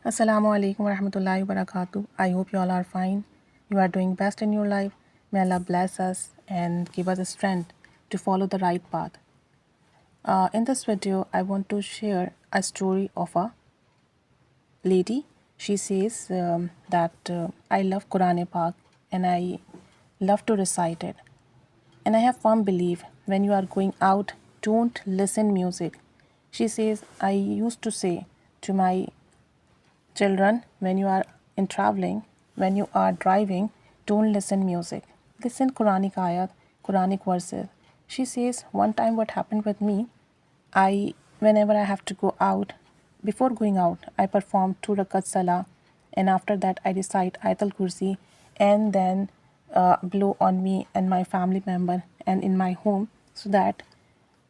Assalamu alaikum warahmatullahi wabarakatuh. I hope you all are fine. You are doing best in your life. May Allah bless us and give us the strength to follow the right path. In this video, I want to share a story of a lady. She says that I love Quranic Pak and I love to recite it. And I have firm belief when you are going out, don't listen music. She says, I used to say to my children, when you are in traveling, when you are driving, don't listen music. Listen Quranic ayat, Quranic verses. She says, one time what happened with me, whenever I have to go out, before going out, I perform 2 rakat salah, and after that I recite Ayatul Kursi, and then blow on me and my family member and in my home, so that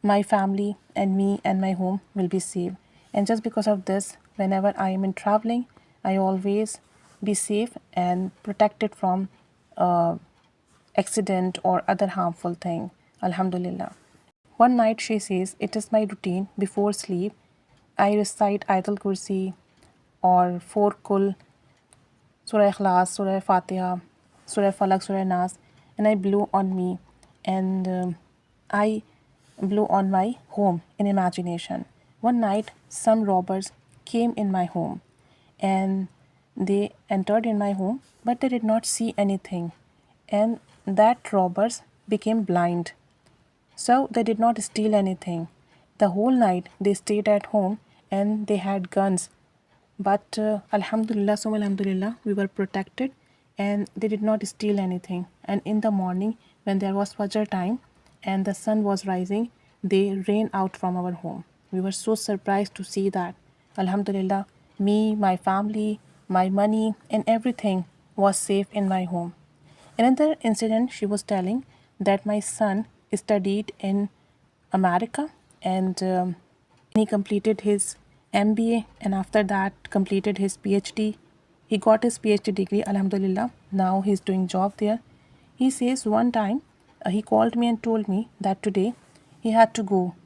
my family and me and my home will be safe. And just because of this, whenever I am in traveling, I always be safe and protected from accident or other harmful thing. Alhamdulillah. One night she says, it is my routine before sleep. I recite Ayatul Kursi or 4 Kul, Surah Ikhlas, Surah Fatiha, Surah Falak, Surah Nas, and I blow on me, and I blow on my home in imagination. One night, some robbers came in my home, and they entered in my home, but they did not see anything, and that robbers became blind. So they did not steal anything. The whole night they stayed at home and they had guns. But Alhamdulillah, so Alhamdulillah, we were protected and they did not steal anything. And in the morning, when there was Fajr time and the sun was rising, they ran out from our home. We were so surprised to see that. Alhamdulillah, me, my family, my money, and everything was safe in my home. Another incident she was telling that my son studied in America, and he completed his MBA, and after that completed his PhD. He got his PhD degree, Alhamdulillah. Now he's doing job there. He says one time he called me and told me that today he had to go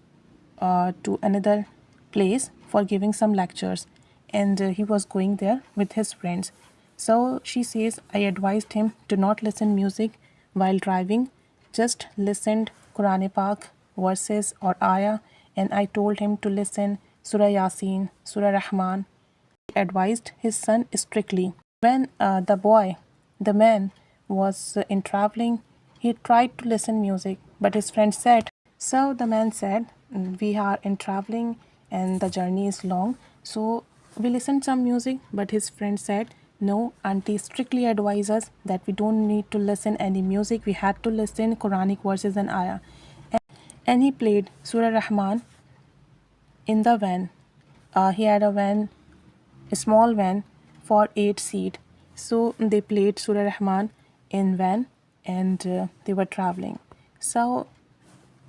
to another place for giving some lectures, and he was going there with his friends. So she says, I advised him to not listen music while driving, just listened Quran Pak verses or ayah, and I told him to listen Surah Yasin, Surah Rahman. He advised his son strictly. When the man was in traveling, he tried to listen music, but his friend said, so the man said, we are in traveling and the journey is long, so we listened some music, but his friend said, no, auntie strictly advised us that we don't need to listen any music, we had to listen Quranic verses and ayah. And he played Surah Rahman in the van. He had a small van for 8 seat. So they played Surah Rahman in van, and they were traveling. So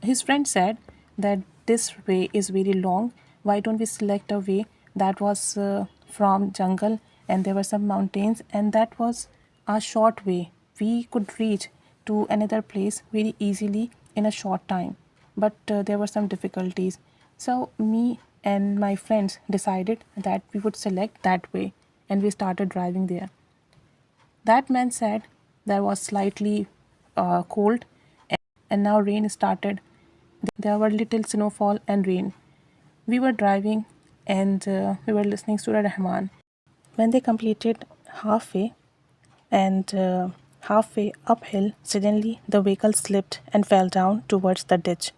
his friend said that this way is very long. Why don't we select a way that was from jungle and there were some mountains, and that was a short way. We could reach to another place very easily in a short time. But there were some difficulties. So me and my friends decided that we would select that way, and we started driving there. That man said there was slightly cold, and now rain started. There were little snowfall and rain. We were driving and we were listening Surah Rahman. When they completed halfway and halfway uphill, suddenly the vehicle slipped and fell down towards the ditch.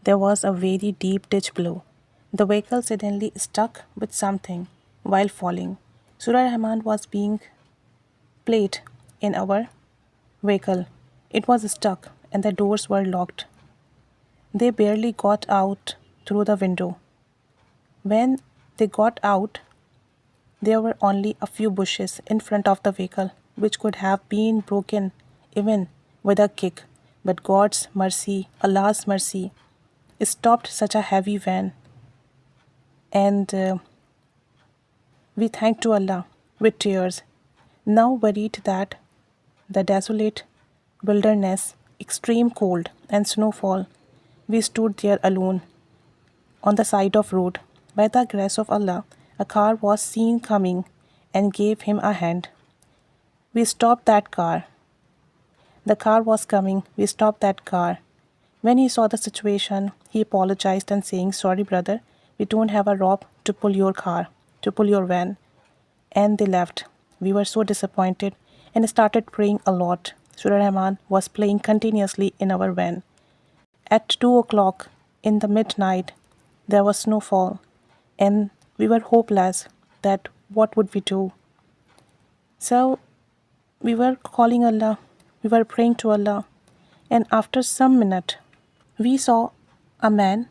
There was a very deep ditch below. The vehicle suddenly stuck with something while falling. Surah Rahman was being played in our vehicle. It was stuck and the doors were locked. They barely got out through the window. When they got out, there were only a few bushes in front of the vehicle, which could have been broken even with a kick. But God's mercy, Allah's mercy, stopped such a heavy van. And we thank to Allah with tears, now worried that the desolate wilderness, extreme cold and snowfall, we stood there alone on the side of road. By the grace of Allah, a car was seen coming and gave him a hand. We stopped that car. The car was coming. We stopped that car. When he saw the situation, he apologized and saying, "Sorry, brother, we don't have a rope to pull your car, to pull your van." And they left. We were so disappointed and started praying a lot. Surah Rahman was playing continuously in our van. At 2 o'clock in the midnight, there was snowfall, and we were hopeless that what would we do. So we were calling Allah, we were praying to Allah, and after some minute, we saw a man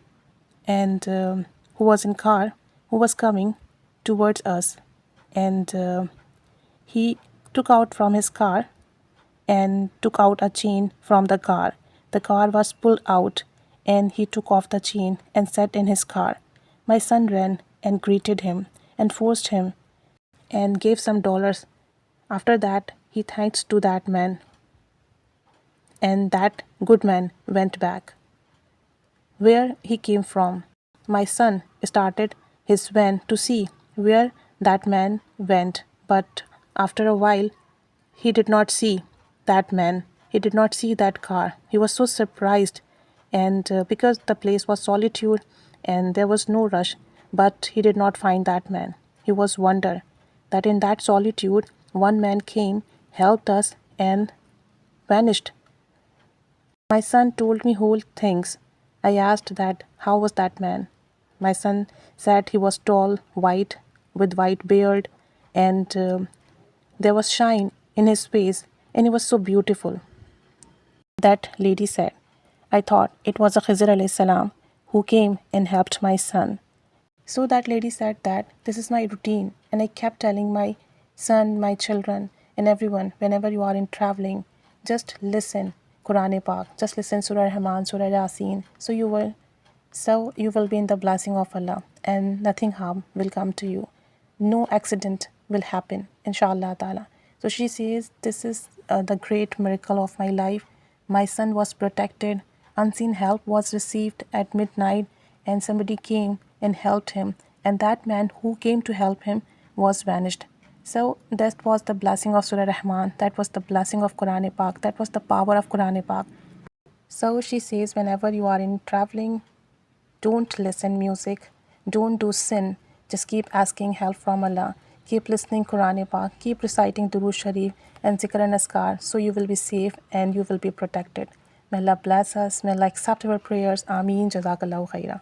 and who was in car, who was coming towards us, and he took out from his car and took out a chain from the car. The car was pulled out and he took off the chain and sat in his car. My son ran and greeted him and forced him and gave some dollars. After that, he thanked to that man, and that good man went back. Where he came from, my son started his van to see where that man went, but after a while, he did not see that man. He did not see that car. He was so surprised, and because the place was solitude and there was no rush, but he did not find that man. He was wonder that in that solitude, one man came, helped us, and vanished. My son told me whole things. I asked that how was that man. My son said he was tall, white, with white beard, and there was shine in his face, and he was so beautiful. That lady said, I thought it was a Khizr alayhi salam who came and helped my son. So that lady said that this is my routine, and I kept telling my son, my children, and everyone, whenever you are in traveling, just listen Quranic Pak, just listen Surah Rahman, Surah Yasin, so you will be in the blessing of Allah, and nothing harm will come to you. No accident will happen, inshallah ta'ala. So she says, this is the great miracle of my life. My son was protected, unseen help was received at midnight, and somebody came and helped him, and that man who came to help him was vanished. So that was the blessing of Surah Rahman, that was the blessing of Quranic Pak, that was the power of Quranic Pak. So she says, whenever you are in traveling, don't listen music, don't do sin, just keep asking help from Allah, keep listening Quranic Pak, keep reciting Durood Sharif and Zikr and Askar, so you will be safe and you will be protected. May Allah bless us, may Allah accept our prayers. Ameen. Jazakallahu khaira.